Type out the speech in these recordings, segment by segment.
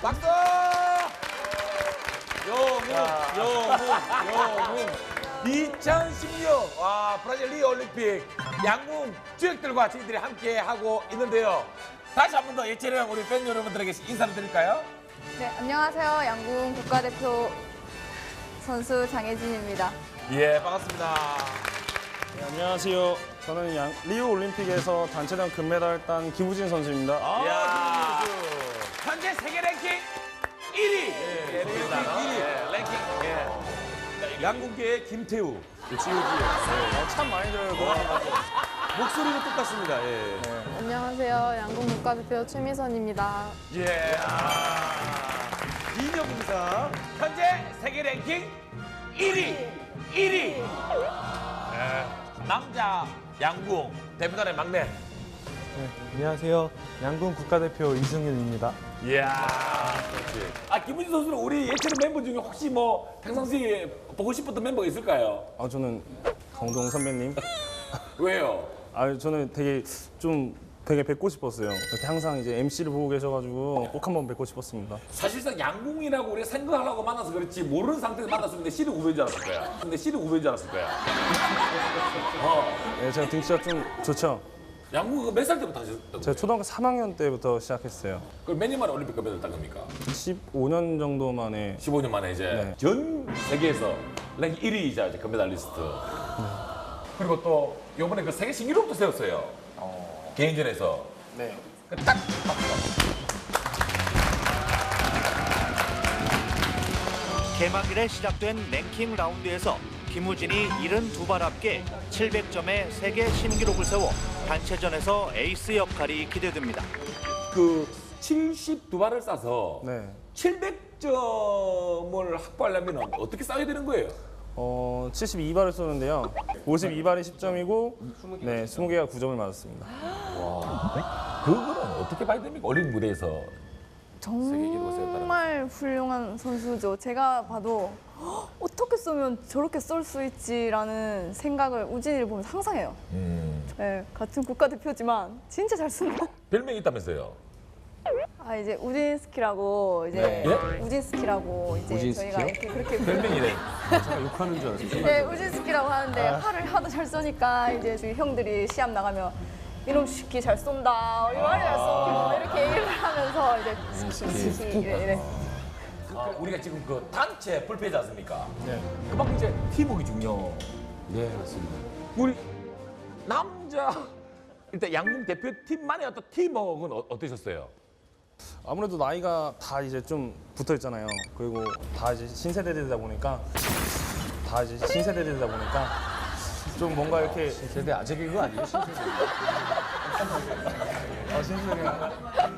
박수! 영웅. 2016 브라질 리오 올림픽 양궁 주역들과 저희들이 함께 하고 있는데요. 다시 한 번 더 예체능 우리 팬 여러분들에게 인사를 드릴까요? 네, 안녕하세요. 양궁 국가대표 선수 장혜진입니다. 예, 반갑습니다. 네, 안녕하세요. 저는 리우 올림픽에서 단체전 금메달 딴 김우진 선수입니다. 이야, 현재 세계 랭킹 1위. 랭킹 1위. 양궁계의 김태우. 참 많이 들어요. 목소리도 똑같습니다. 예. 안녕하세요. 양궁 국가대표 최미선입니다. 예. 이명 인사. 현재 세계 랭킹 1위. 남자 양궁 대표단의 막내. 안녕하세요. 양궁 국가대표 이승윤입니다. 이야. 김우진 선수는 우리 예체능 멤버 중에 혹시 뭐 평상시에 보고 싶었던 멤버가 있을까요? 저는 강동 선배님. 왜요? 저는 되게 뵙고 싶었어요. 이렇게 항상 이제 MC를 보고 계셔가지고 꼭 한번 뵙고 싶었습니다. 사실상 양궁이라고 우리가 생각하려고 만나서 그렇지 모르는 상태에서 만났으면 내 실은 우배인 줄 알았을 거야. 네, 제가 등치가 좀 좋죠. 양궁 몇 살 때부터 하셨다고요? 제가 초등학교 3학년 때부터 시작했어요. 그럼 몇 년 만에 올림픽 금메달 딴 겁니까? 15년 정도 만에 15년 만에 이제 네. 전 세계에서 랭킹 1위이자 이제 금메달리스트. 그리고 또 이번에 그 세계 신기록도 세웠어요. 개인전에서. 네. 딱 개막일에 시작된 랭킹 라운드에서 김우진이 72발 합계 700점의 세계 신기록을 세워 단체전에서 에이스 역할이 기대됩니다. 그 72발을 쏴서 네. 700점을 확보하려면 어떻게 쌓아야 되는 거예요? 72발을 쏘는데요. 52발이 10점이고, 네, 20개가 9점을 맞았습니다. 그거는 어떻게 봐야 됩니까? 올림픽 무대에서 기록을 세웠다는 정말 훌륭한 선수죠. 제가 봐도 어떻게 쏘면 저렇게 쏠 수 있지라는 생각을 우진이를 보면서 항상 해요. 네, 같은 국가대표지만 진짜 잘 쏜다. 별명이 있다면서요? 이제 우진스키라고 이제 네. 예? 우진스키라고 이제 저희가 이렇게 그렇게 별명이래. 욕하는 줄 알았어요. 네, 우진스키라고 하는데 활을 하도 잘 쏘니까 이제 저희 형들이 시합 나가면 이놈 스키 잘 쏜다, 이 말이 잘 쏘, 이렇게 얘기를 하면서 이제 스키 이래. 우리가 지금 그 단체 불패지 않습니까? 네. 그만큼 이제 팀워크 중요. 네, 맞습니다. 우리 남자 일단 양궁 대표팀만의 어떤 팀워크는 어떠셨어요? 아무래도 나이가 다 이제 좀 붙어 있잖아요. 그리고 다 이제 신세대들이다 보니까 좀 뭔가 이렇게 세대 아재 개그 아니에요? 신세대.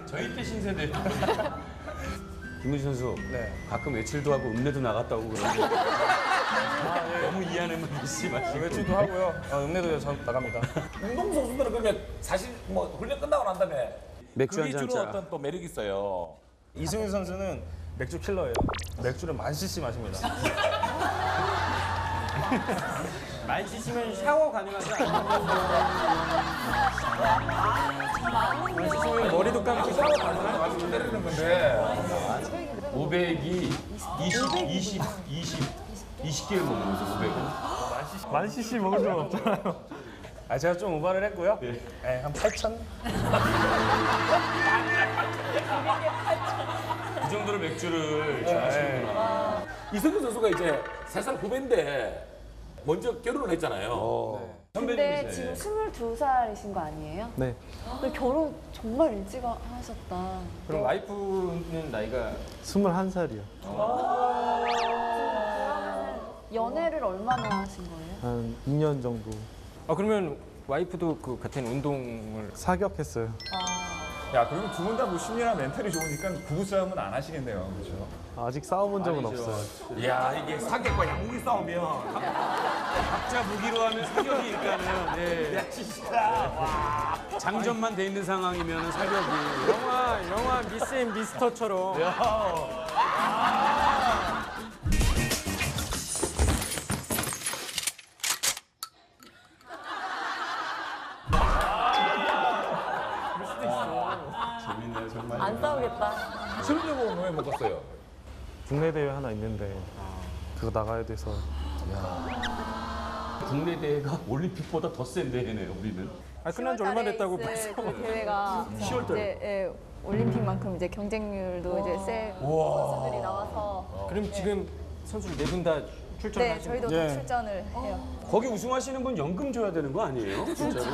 저희 때 신세대. 김우진 선수 네. 가끔 외출도 하고 읍내도 나갔다고 그러는데 너무 이해하는 분 있지만 외출도 하고요. 읍내도 저 나갑니다. 운동 선수들은 그러면 사실 뭐 훈련 끝나고 난 다음에 맥주 그게 한 주로 잔 어떤 또 매력이 있어요. 이승윤 선수는 맥주 킬러예요. 맥주를 10,000cc 마십니다. 말 씻으면 샤워 가능하지 않아요? 머리도 감고 샤워 가능하지 가지고 때리는 건데 500이 20개를 먹는 거죠, 500은. 10,000cc 먹을 수는 없잖아요. 제가 좀 오바를 했고요. 네, 한 8,000? 그 정도로 맥주를 좋아하시는구나. 이승규 선수가 이제 3살 후배인데 먼저 결혼을 했잖아요. 근데 지금 22살이신 거 아니에요? 네. 근데 결혼 정말 일찍 하셨다. 그럼 와이프는 나이가 21살이요. 연애를 얼마나 하신 거예요? 한 2년 정도 그러면 와이프도 그 같은 운동을 사격했어요. 야, 그러면 두 분 다 뭐 심리나 멘탈이 좋으니까 부부싸움은 안 하시겠네요. 그렇죠? 아직 싸워본 적은 없어요. 이야, 이게 사격과 양궁이 싸우면 각자 무기로 하면 사격이니까는 네. 야, 진짜. 장전만 돼 있는 상황이면 사격이. 영화 미스 앤 미스터처럼 재밌네요 정말. 안 싸우겠다. 실력은 왜 못 갔어요? 국내 대회 하나 있는데 그거 나가야 돼서 국내 대회가 올림픽보다 더 센 대회네요 우리는. 끝난 지 얼마 됐다고 있을 벌써. 그 대회가 10월 달에. 이제 예, 올림픽만큼 이제 경쟁률도 이제 세 선수들이 나와서 그럼 지금 선수들 네 분 다 출전을 네 하시는 저희도 예. 다 출전을 해요. 거기 우승하시는 분 연금 줘야 되는 거 아니에요? 진짜로.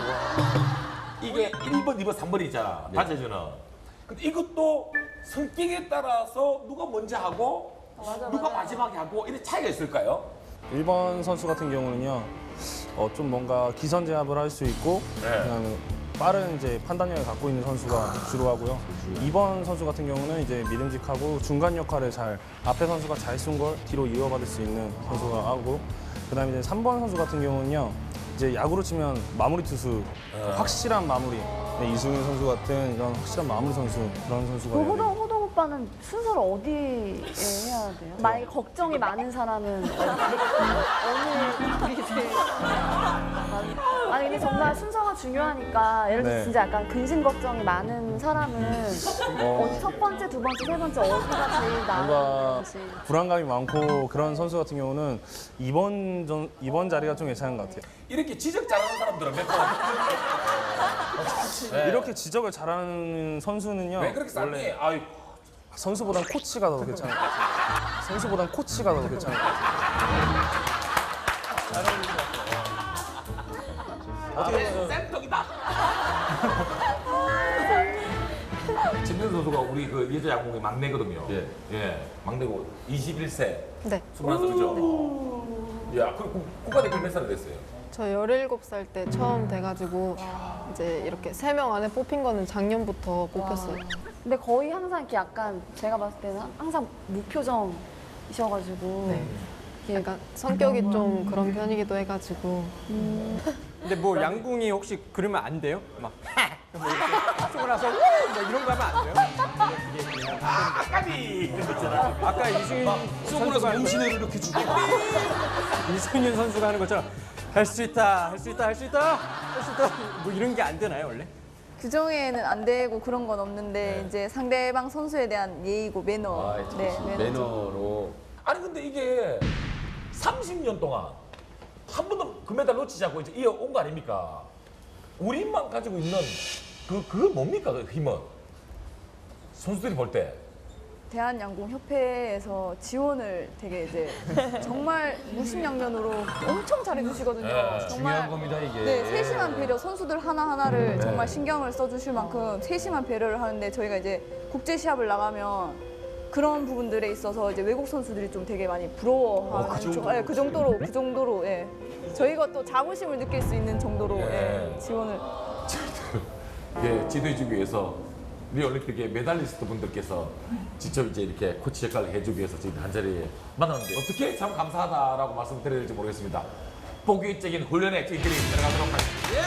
이게 1번, 2번, 3번이 있잖아. 바제주는. 근데 이것도 성격에 따라서 누가 먼저 하고 누가 마지막에 하고 이런 차이가 있을까요? 일본 선수 같은 경우는요, 좀 뭔가 기선제압을 할 수 있고, 네. 그다음에 빠른 이제 판단력을 갖고 있는 선수가 주로 하고요. 2번 선수 같은 경우는 이제 믿음직하고 중간 역할을 잘 앞에 선수가 잘 쏜 걸 뒤로 이어받을 수 있는 선수가 하고, 그다음에 이제 3번 선수 같은 경우는요, 이제 야구로 치면 마무리 투수, 확실한 마무리. 네, 이승윤 선수 같은 이런 확실한 마무리 선수 그런 선수가. 그 해야 돼요. 호동 오빠는 순서를 어디에 해야 돼요? 만약에 걱정이 많은 사람은 어느 게 제일 아니 근데 정말 순서가 중요하니까 예를 들어 네. 진짜 약간 근심 걱정이 많은 사람은 첫 번째, 두 번째, 세 번째 어디가 제일 뭔가 나은지 불안감이 많고 그런 선수 같은 경우는 2번 자리가 좀 괜찮은 것 같아요. 이렇게 지적 잘하는 사람들은 몇 번? 네. 이렇게 지적을 잘하는 선수는요. 왜 그렇게 쌌니? 아유, 선수보단 코치가 더 괜찮을 것 같아요. 선수보단 코치가 더 괜찮을 것 같아요. 쌤통이다. 진명 선수가 우리 그 여자 야구의 막내거든요. 예. 막내고 21세. 네. 21살 그죠? 야, 그 국가대표 몇 살 됐어요? 저 17살 때 처음 돼가지고 이제 이렇게 3명 안에 뽑힌 거는 작년부터 뽑혔어요. 근데 거의 항상 이렇게 약간 제가 봤을 때는 항상 무표정이셔가지고 네. 얘가 성격이 좀 그런 편이기도 해가지고 근데 뭐 양궁이 혹시 그러면 안 돼요? 막 뭐 이렇게 치고 나서 뭐 이런 거 하면 안 돼요? 아까비! 아까 이승윤 쏘고 나서 몸신애를 이렇게 주고. 이승윤 선수가 하는 것처럼 할 수 있다, 할 수 있다, 할 수 있다, 할 수 있다 뭐 이런 게 안 되나요 원래? 규정에는 안 되고 그런 건 없는데 이제 상대방 선수에 대한 예의고 매너. 네, 매너로. 아니 근데 이게 30년 동안 한 번도 금메달 놓치지 않고 이제 이어온 거 아닙니까? 우리만 가지고 있는 그건 뭡니까 그 힘은? 선수들이 볼 때. 대한양궁협회에서 지원을 되게 이제 정말 무심양면으로 엄청 잘해주시거든요. 네, 정말 겁니다 이게. 네, 세심한 배려, 선수들 하나하나를 정말 신경을 써주실 만큼 세심한 배려를 하는데 저희가 이제 국제 시합을 나가면 그런 부분들에 있어서 이제 외국 선수들이 좀 되게 많이 부러워하는 그 정도로 예. 저희가 또 자부심을 느낄 수 있는 정도로 예, 지원을. 예, 지도해주기 위해서 리올림픽의 메달리스트 분들께서 직접 이제 이렇게 코치 역할을 해주기 위해서 저희 한 자리에 만났는데 어떻게 참 감사하다라고 말씀드려야 될지 모르겠습니다. 본격적인 훈련에 저희들이 들어가도록 하겠습니다.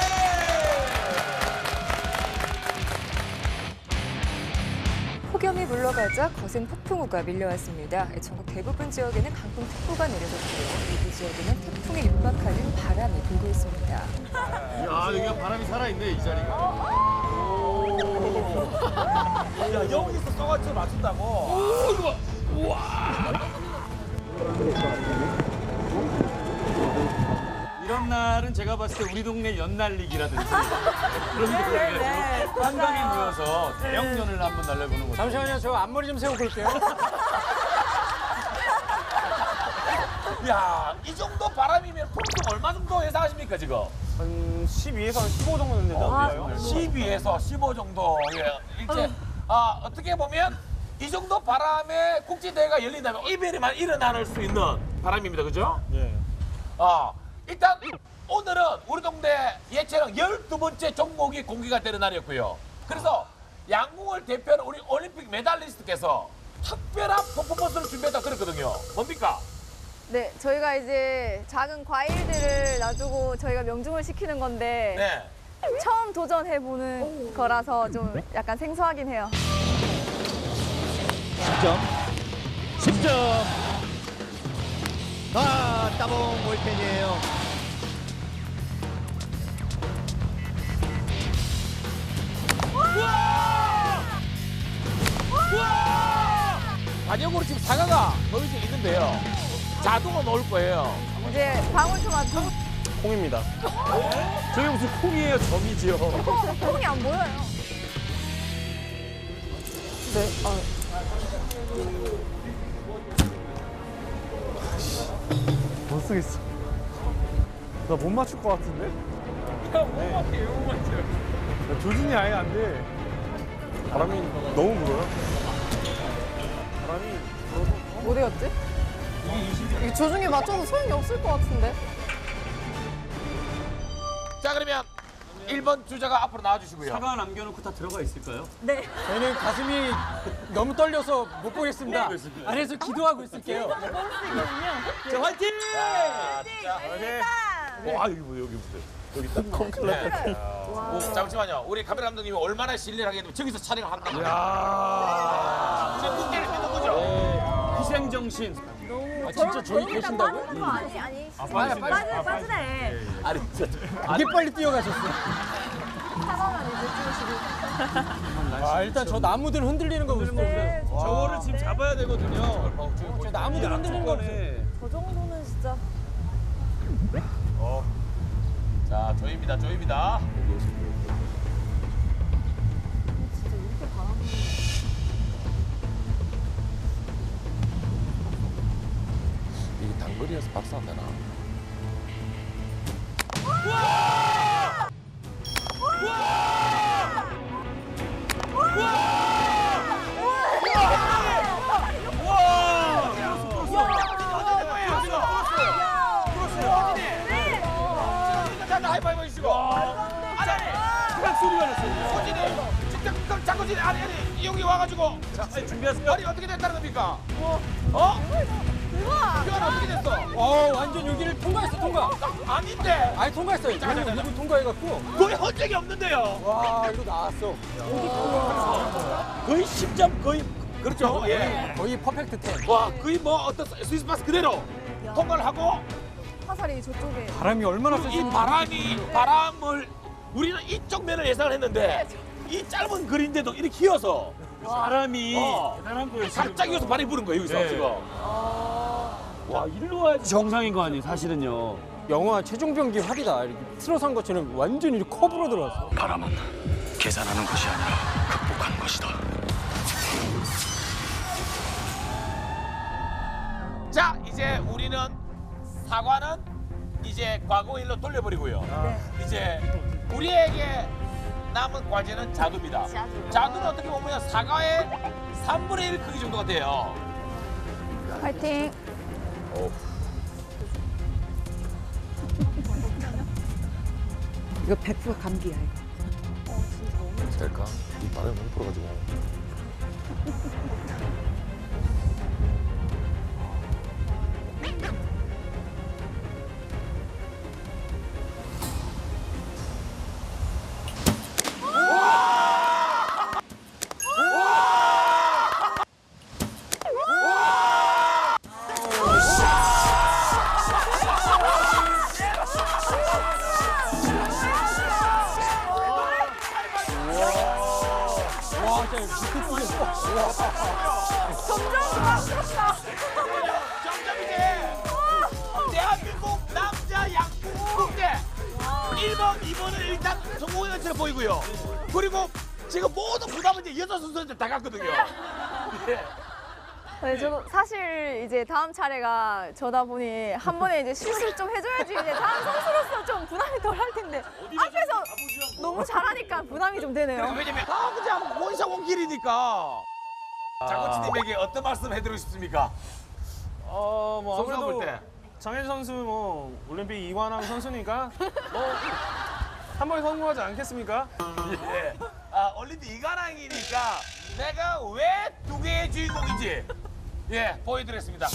폭염이 물러가자 거센 폭풍우가 밀려왔습니다. 전국 대부분 지역에는 강풍특보가 내려졌고요. 일부 지역에는 태풍에 육박하는 바람이 불고 있습니다. 야, 여기가 바람이 살아있네, 이 자리가. 야, 여기서 써가지고 맞춘다고? 이런 날은 제가 봤을 때 우리 동네 연날리기라든지 그런 데서 한강에 모여서 대형연을 한번 날려보는 거죠. 잠시만요, 저 앞머리 좀 세우고 올게요. 야, 이 정도 바람이면 풍속 얼마 정도 예상하십니까 지금? 한 12에서 한 15 정도 되는데 어디가요? 12에서 15 정도. 예. 이제 어떻게 보면 이 정도 바람에 국제대회가 열린다면 이별이만 일어날 수 있는 바람입니다. 그죠? 예. 일단 오늘은 우리 동네 예체능 12번째 종목이 공개가 되는 날이었고요. 그래서 양궁을 대표하는 우리 올림픽 메달리스트께서 특별한 퍼포먼스를 준비했다 그랬거든요. 뭡니까? 네, 저희가 이제 작은 과일들을 놔두고 저희가 명중을 시키는 건데 네. 처음 도전해보는 거라서 좀 약간 생소하긴 해요. 10점. 따봉 볼펜이에요. 반영으로 지금 사과가 놓여져 있는데요. 자동으로 넣을 거예요. 이제 방울토마토. 콩입니다. 저게 무슨 콩이에요, 점이지요. 콩이 안 보여요. 네. 못 쓰겠어. 나 못 맞출 것 같은데? 못 맞춰요. 조준이 아예 안 돼. 바람이 너무 불어요. 바람이 어디 갔지? 이게 조중에 맞춰도 소용이 없을 것 같은데. 자, 그러면 1번 주자가 앞으로 나와주시고요. 사과 남겨놓고 다 들어가 있을까요? 네. 저희는 가슴이 너무 떨려서 못 보겠습니다. 안에서 기도하고 있을게요. 자, 화이팅! 여기 보세요. 여기 있다. 잠시만요. 우리 카메라 감독님이 얼마나 신뢰를 하겠는데 저기서 촬영을 한다고. 지금 국대를 믿는 거죠? 희생정신. 진짜 저기 계신다고요? 아니. 빠지네. 아니, 진짜. 되게 빨리 뛰어가셨어. 일단 저 나무들 흔들리는 거 보세요. 저거를 지금 잡아야 되거든요. 저 나무들 흔들리는 거 보세요. 저 정도는 진짜. 자, 조입니다. 이게 단거리에서 박수 안 되나? 하이파이브 해주시고. 소리가 났어요. 소진이 직접 장거진 아니 여기 와가지고. 자, 준비하세요. 아니 어떻게 됐다는 겁니까? 이건 어떻게 됐어? 완전 여기를 통과. 아닌데. 아니 통과했어요. 여기 통과해갖고. 거의 흔적이 없는데요. 와 이거 나왔어. 거의 10점 거의 그렇죠. 예. 거의 퍼펙트 10. 와 거의 뭐 어떤 스위스 파스 그대로 통과를 하고 화살이 저쪽에. 바람이 얼마나 이 셌습니까? 바람을 우리는 이쪽 면을 예상을 했는데 이 짧은 거리인데도 이렇게 휘어서 사람이 대단한 거예요. 지금. 갑자기 여기서 바람이 부는 거예요 여기서 네. 지금. 와, 일로 와야지 정상인 거 아니에요, 사실은요. 영화 최종병기 활이다. 이렇게 틀어서 한 것처럼 완전히 커브로 들어왔어. 바람은 계산하는 것이 아니라 극복하는 것이다. 자 이제 우리는 사과는 이제 과거 일로 돌려버리고요. 이제 우리에게 남은 과제는 자두입니다. 자두는 어떻게 보면 사과의 3분의 1 크기 정도가 돼요. 파이팅. 이거 100% 감기야, 이거. 될까? 이 바람이 너무 불어가지고. 점점 이제 대한민국 남자 양궁 국대 1번, 2번은 일단 성공한 것처럼 보이고요. 그리고 지금 모든 부담은 이제 여자 선수한테 다 갔거든요. 예. 네, 저도 사실 이제 다음 차례가 저다 보니 한 번에 이제 실수를 좀 해줘야지 이제 다음 선수로서 좀 부담이 덜 할 텐데 앞에서 너무 잘하니까 부담이 좀 되네요. 왜냐면 다 그냥 원샷 원킬이니까. 장코치님에게 어떤 말씀 해드리고 싶습니까? 뭐 선수 볼 아무래도 때. 장현 선수 뭐 올림픽 2관왕 선수니까 뭐 한 번에 성공하지 않겠습니까? 예. 올림픽 이관왕이니까 내가 왜 두 개의 주인공인지 보여드리겠습니다.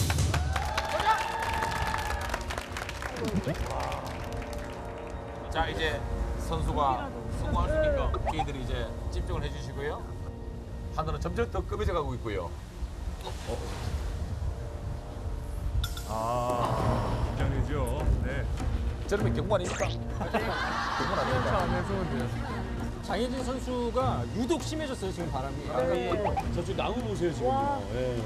자 이제 선수가 성공할 수 있는 거 저희들이 이제 집중을 해주시고요. 하늘은 점점 더 급해져 가고 있고요. 긴장되죠. 네. 저러면 경고 아닙니까? 경고 아닙니까? 장혜진 선수가 유독 심해졌어요 지금 바람이. 저쪽 나무 보세요 지금요. 예.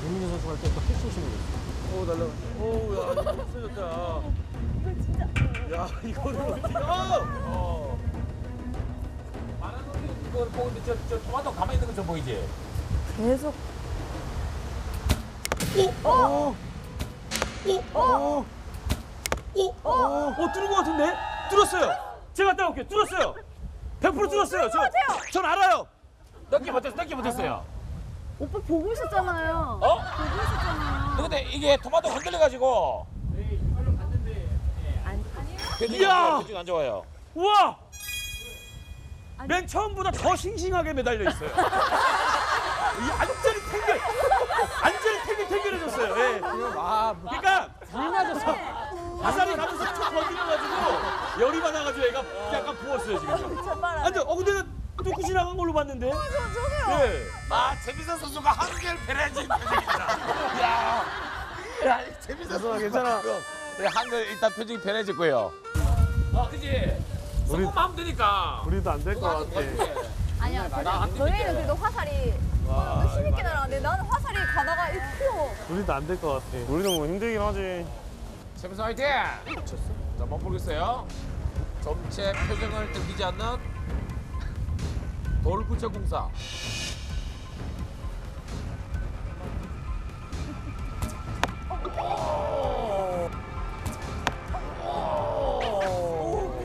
윤민재 선수 할 때 또 훨씬 심해졌어요. 오 날라. 오 야 이거 없어졌다. 야 이거를 어떻게? 많은 분들이 그걸 보는데 저 토마토 가만히 있는 거 좀 보이지? 계속 뚫은 것 같은데? 뚫었어요. 제가 갔다 올게요. 뚫었어요. 100% 뚫었어요. 전 알아요. 넘기 못했어요. 오빠 보고 있었잖아요. 어? 보고 있었잖아요. 근데 이게 토마토 흔들려가지고. 이야! 표정이 안 좋아요. 우와! 맨 처음보다 더 싱싱하게 매달려 있어요. 이 완전히 탱글탱글해졌어요. 예. 그러니까 화살이 가면서 툭 건드려가지고 열이 받아가지고 애가 약간 부었어요 지금. 근데 근데 뚫고 지나간 걸로 봤는데. 저기요. 예. 재미선 선수가 한결 편해진 표정입니다. 야, 재미선 선수 괜찮아. 한결 일단 표정이 편해졌고요. 그지? 성공하면 되니까. 우리도 안 될 것 같아. 아니야. 너희는 그래도 화살이 힘있게 날아가는데 나는 화살이 가다가 이렇게 우리도 안 될 것 같아. 우리도 뭐 힘들긴 하지. 재미선 화이팅! 자, 한번 보겠어요. 점체 표정을 들키지 않는 돌부처공사.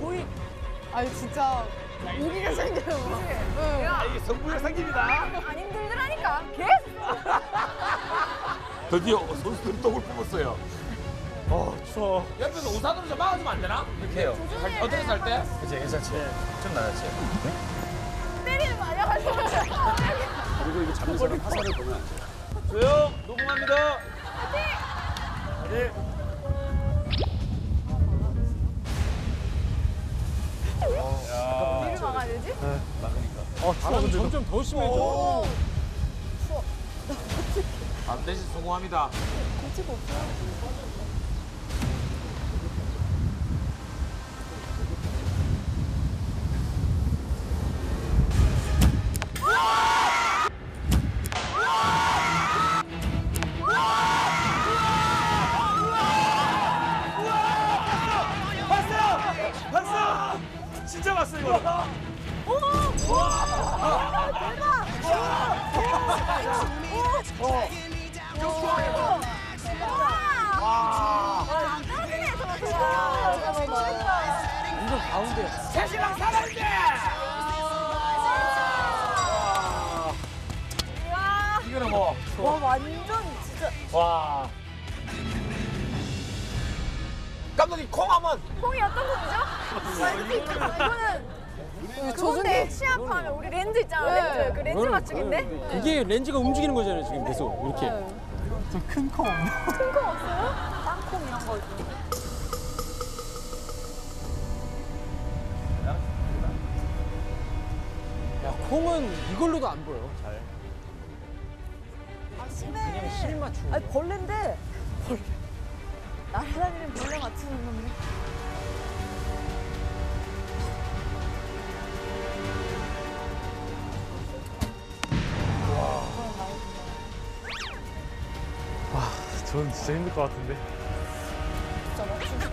거의 아니 진짜 무기가 생겨요. 이게 성부의 상입니다. 안 힘들더라니까. 계속. 드디어 선수들이 똥을 뽑았어요. 추워. 옆에서 우산으로 좀 막아주면 안 되나? 이렇게 해요. 어떻게 살 때? 그치, 괜찮지. 좀 나았지. 때리는 거 아니야? 가지고. 그리고 이거 잡는 사람 화살을 보면 안 돼. 조용 녹음합니다. 어디를 막아야 되지? 바람이 점점 더 심해져. 반드시 성공합니다. 고치고 없어요. 봤어! 진짜 봤어 이거. 완전 가운데. 새신랑 살아있네! 이거는 뭐. 와 완전 진짜 와. 감독님, 콩하면 콩이 어떤 콩이죠? 이거는 좋은데 시합하면 우리 렌즈 있잖아. 렌즈 그 렌즈 맞추기인데. 이게 렌즈가 움직이는 거잖아요 지금 계속 이렇게. 큰 콩 없어요? 땅콩 이런 거 있고. 야 콩은 이걸로도 안 보여 잘. 아 심해. 그냥 실 맞추는 아니 거. 벌레인데 벌레. 날아다니는 벌레 맞추는 건데. 저는 진짜 힘들 것 같은데. 진짜 맞추고 싶다.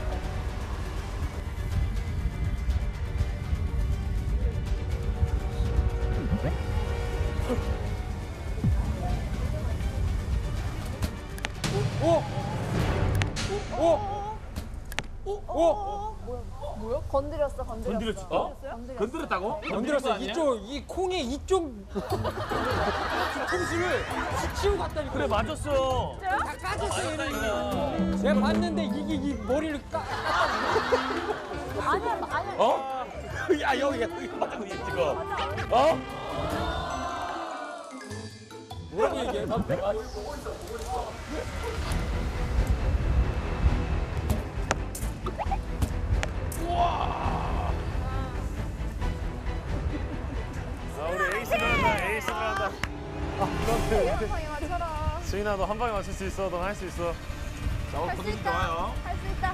뭐야? 건드렸어. 건드렸어? 건드렸다고? 건드렸어. 이 콩의 이쪽 뒤통수를 치고 갔다니까. 그래 맞았어. 다 까졌어 얘는. 내가 봤는데 이 머리를 아니야. 어? 야 여기 맞은 거지 지금. 어? 뭐라고 얘기해? 우리 에이스 들어간다. 에이스 들어간다. 에어컨이 맞춰라. 승인아 너 한 방에 맞출 수 있어. 넌 할 수 있어. 자 오늘 분위기 좋아요. 할 수 있다.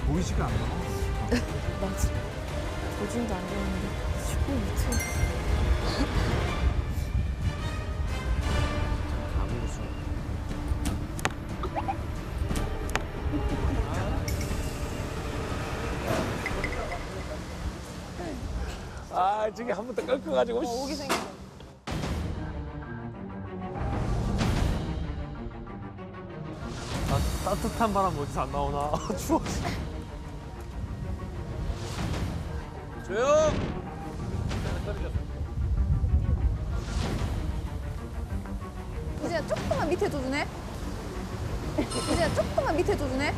보이지가 않아. 맞아. 도중도 안 되는데 쉽고 못해. 아 저기 한 번 더 꺾어가지고. 오기 생겼어. 따뜻한 바람 어디서 안 나오나? 추워. 조용. 이제 조금만 밑에 둬주네. 이제 조금만 밑에 둬주네.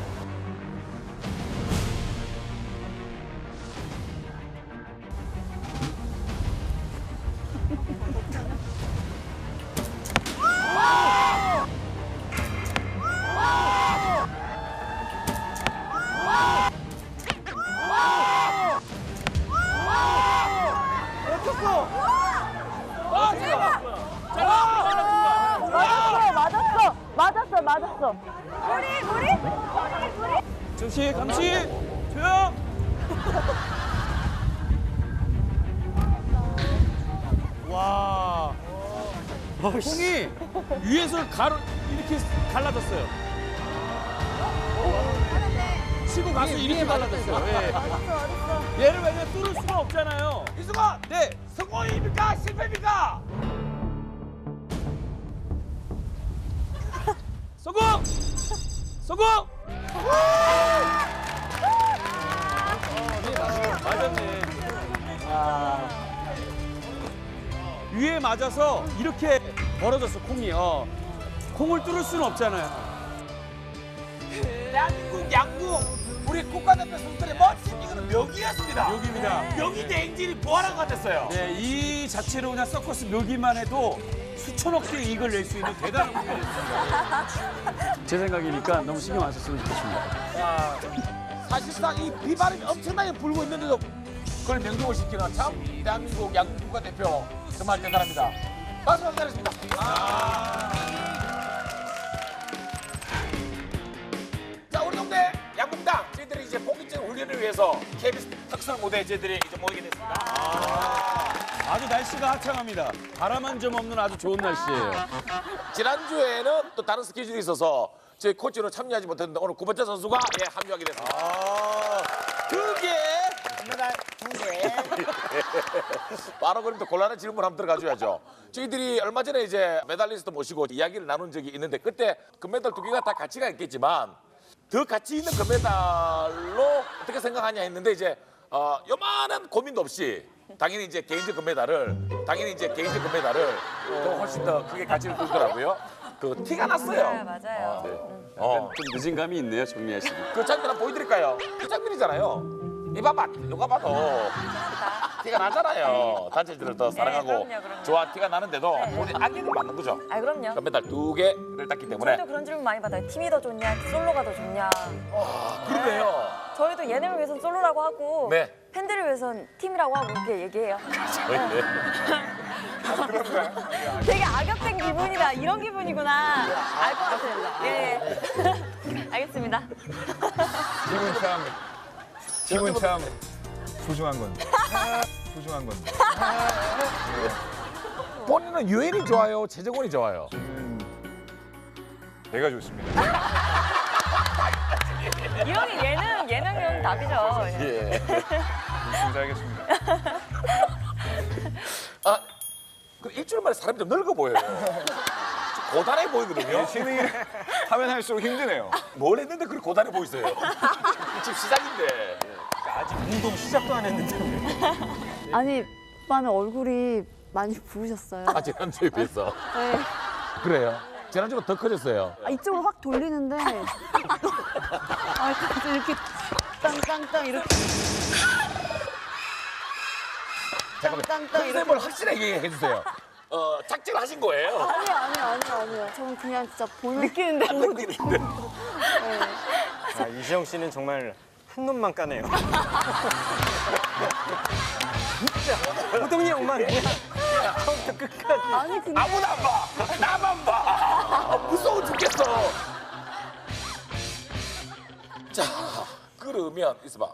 맞았어. 우리. 정씨 감시. 조용. 와. 콩이 위에서 이렇게 갈라졌어요. 치고 가서 이렇게 갈라졌어요. 예. 얘를 왜냐면 뚫을 수가 없잖아요. 이승원, 네, 성공입니까? 실패입니까? 성공! 성공! 맞았네. 위에 맞아서 이렇게 벌어졌어, 콩이. 콩을 뚫을 수는 없잖아요. 대한민국 양궁 우리 국가대표 선수들의 멋진 이거는 묘기였습니다. 묘기입니다. 묘기 대행진이 부활한 것 같았어요. 네, 이 자체로 그냥 서커스 묘기만 해도 수천억 개의 이익을 낼 수 있는 대단한 공연이었습니다. 제 생각이니까 너무 신경 안 썼으면 좋겠습니다. 사실상 이 비바람이 엄청나게 불고 있는데도 그걸 명중을 시키는 참 대한민국 양궁 국가대표 정말 대단합니다. 박수 부탁드립니다. 자, 우리 동네 양궁당 저희들이 이제 본격적인 훈련을 위해서 KBS 특설 무대에 저희들이 이제 모이게 됐습니다. 아주 날씨가 화창합니다. 바람 한 점 없는 아주 좋은 날씨예요. 지난주에는 또 다른 스케줄이 있어서 저희 코치로 참여하지 못했는데 오늘 구번째 선수가 합류하게 됐습니다. 그게 금메달 2개. 바로 그럼 또 곤란한 질문 한번 들어가줘야죠. 저희들이 얼마 전에 이제 메달리스트 모시고 이야기를 나눈 적이 있는데 그때 금메달 2개가 다 가치가 있겠지만 더 가치 있는 금메달로 어떻게 생각하냐 했는데 이제 요만한 고민도 없이 당연히 이제 개인적 금메달을 또 훨씬 더 크게 가치를 두더라고요. 그 티가 났어요. 네, 맞아요. 좀 늦은 감이 있네요, 정리하시기. 그 장면 한번 보여드릴까요? 이 장면이잖아요. 이 봐봐, 누가 봐도 티가 나잖아요. 단체들을 더 사랑하고 그럼요. 좋아하는 티가 나는데도 본인 악역을 맡는 거죠. 아, 그럼요. 금메달 2개를 땄기 때문에. 저희도 그런 질문 많이 받아요. 팀이 더 좋냐, 솔로가 더 좋냐. 그러네요. 저희도 예능을 위해서는 솔로라고 하고 네. 팬들을 위해서는 팀이라고 하고 이렇게 얘기해요. 그런가요? 되게 악역된 기분이다. 이런 기분이구나. 알 것 같아요. 예. 알겠습니다. 팀은 참 소중한 건데. 소중한 건데. 본인은 유엔이 좋아요, 최정원이 좋아요? 내가 좋습니다. 이 형이 예능은 답이죠. 예. 감사하겠습니다. 아, 그 일주일 만에 사람이 좀 늙어 보여요. 고단해 보이거든요. 예능을 하면 할수록 힘드네요. 뭘 했는데 그렇게 고단해 보이세요? 지금 시작인데. 아직 운동 시작도 안 했는데. 아니, 오빠는 얼굴이 많이 부으셨어요. 아, 지난주에 비해서. 네. 그래요? 지난주가 더 커졌어요. 아, 이쪽으로 확 돌리는데 아, 갑자기 이렇게 땅땅땅 이렇게 잠깐만, 땅땅땅 이렇게 컨셉을 확실하게 해주세요. 작정을 하신 거예요? 아니요. 저는 그냥 진짜 보는 느끼는데. 느끼는데. 자, 이시영 씨는 정말 한 놈만 까네요. 진짜 호동이 형만 그냥 처음부터 끝까지. 아니 근데 아무나 안 봐! 나만 봐! 무서워 죽겠어! 자, 그러면 있어봐.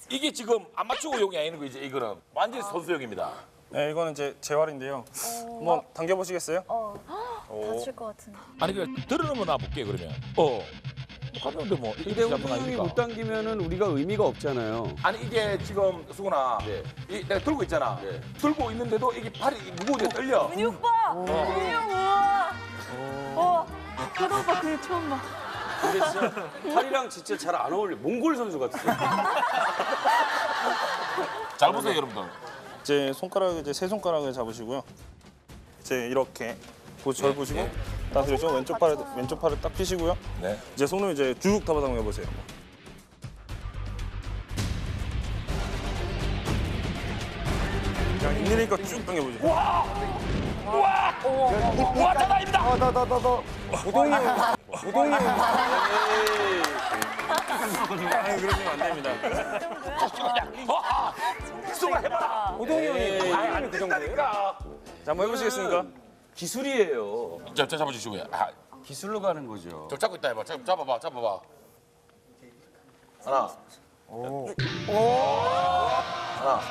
이게 지금 아마추어용이 아닌 거 이제 이거는 완전히 선수용입니다. 네, 이거는 이제 재활인데요. 한번 당겨보시겠어요? 다칠 것 같은데. 아니 그 들어놓으면 나 볼게 그러면. 가면데 뭐 이게 근데 호동이 못 당기면은 우리가 의미가 없잖아요. 아니 이게 지금 수근아, 이 내가 들고 있잖아. 들고 있는데도 이게 팔이 무거워져 떨려. 문희 오빠! 문희 형 우와! 호동 오빠 그게 처음 봐. 근데 진짜 팔이랑 진짜 잘 안 어울려. 몽골 선수 같았어요. 잘 보세요 여러분들. 이제 손가락 이제 세 손가락을 잡으시고요. 이제 이렇게 절 보시고 딱 들으시고 왼쪽 팔을 딱 펴시고요. 네. 이제 손을 이제 쭉 잡아당겨 보세요. 그냥 힘내니까 쭉 당겨 보세요. 우와 자다입니다. 호동이 형. 호동이 형. 아니 그러시면 안 됩니다. 수근아 해봐라. 호동이 형이 아니 그 정도예요? 자, 한번 해보시겠습니까? 기술이에요. 자 잡아주시고요. 기술로 가는 거죠. 저 잡고 있다 해봐. 잡아봐. 하나. 하나.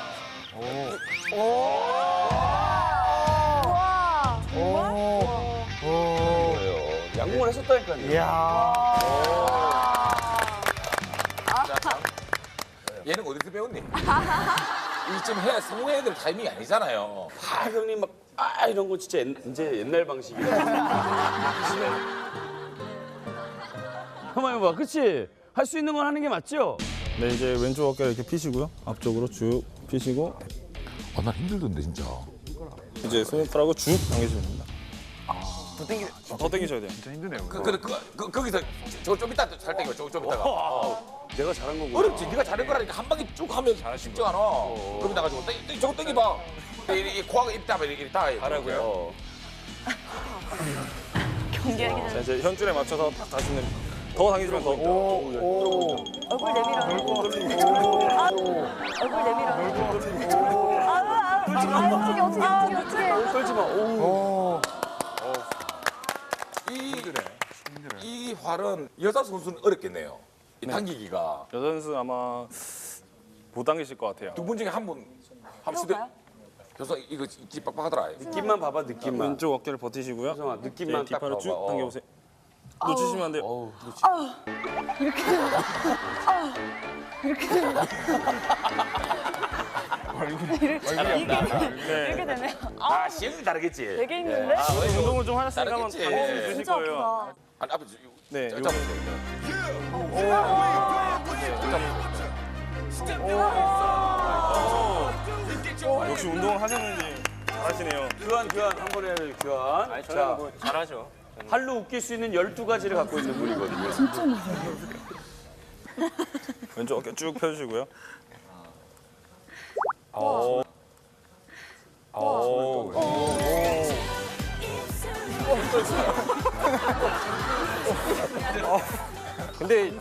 양궁을 했었다니까요. 얘는 어디서 배웠니? 이쯤 해야 성공해야 될 타이밍이 아니잖아요. 아 형님 막 이런 거 진짜 이제 옛날 방식이라. 한번 해봐. 그치? 할 수 있는 건 하는 게 맞죠? 네, 이제 왼쪽 어깨를 이렇게 펴시고요. 앞쪽으로 쭉 펴시고 난 힘들던데 진짜. 이제 손가락으로 쭉 당기시면 됩니다. 더 당기셔야 돼요. 진짜 힘드네요. 거기서 저거 좀 이따 잘 땡겨. 저거 좀 이따가. 내가 잘한 거구나. 어렵지. 네가 잘할 거라니까 한 바퀴 쭉 하면 쉽지 않아. 그럼 나가지고 저거 땡겨봐. 이 코하고 입 다 이렇게 다 하라고요? 경기하기 자, 전에 이제 현줄에 맞춰서 딱 다시는 더 당기시면 더. 얼굴 내밀어. 얼굴 내밀어. 어떻게. 떨지 마. 이 활은 여자 선수는 어렵겠네요. 이 당기기가. 여자 선수 아마 못 당기실 것 같아요. 두 분 중에 한 시대. 교수 이거 기 빡빡하더라. 느낌만 봐봐, 느낌만. 왼쪽 어깨를 버티시고요. 형아, 느낌만 이제 딱 뒷팔을 봐봐. 쭉 당겨보세요. 놓치시면 안 돼요. 이렇게 된다. 이렇게 되네요. 시행이 다르겠지. 되게 힘든데? 운동을 좀 하셨으니까 한번 다르겠지. 당기실 수 있을 진짜 거예요. 아프다. 아니 앞에 네, 자, 요거. 역시 운동을 하셨는지 잘하시네요. 교환 한 번 해야 돼요, 교환. 아니, 자, 저는 뭐 잘하죠. 팔로 웃길 수 있는 12가지를 갖고 있는 분이거든요. 진짜 무서워. 왼쪽 어깨 쭉 펴주시고요. 근데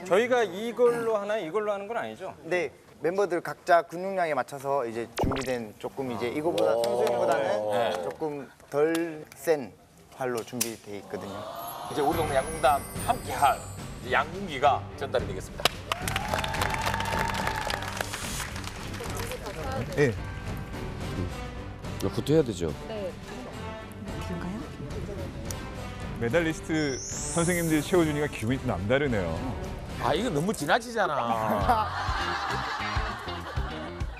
저희가 이걸로 하는 건 아니죠? 네, 멤버들 각자 근육량에 맞춰서 이제 준비된 조금 이제 이거보다 평소보다는 조금 덜 센 활로 준비되어 있거든요. 이제 우리 동네 양궁단 함께할 양궁기가 전달이 되겠습니다. 네. 그것도 해야 되죠. 네. 그런가요? 메달리스트 선생님들이 채워주니까 기분이 좀 남다르네요. 아 이거 너무 지나치잖아.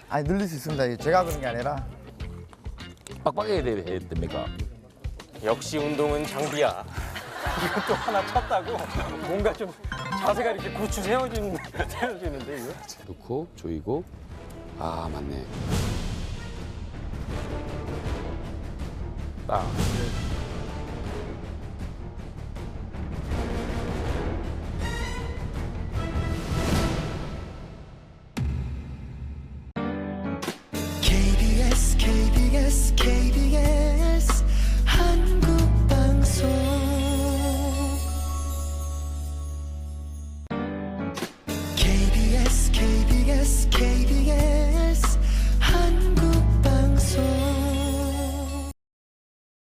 아니 늘릴 수 있습니다. 제가 그런 게 아니라 빡빡해야 됩니까? 역시 운동은 장비야. 이것도 하나 쳤다고 뭔가 좀 자세가 이렇게 고추 세워지는데 이거. 넣고 조이고. 아 맞네. 딱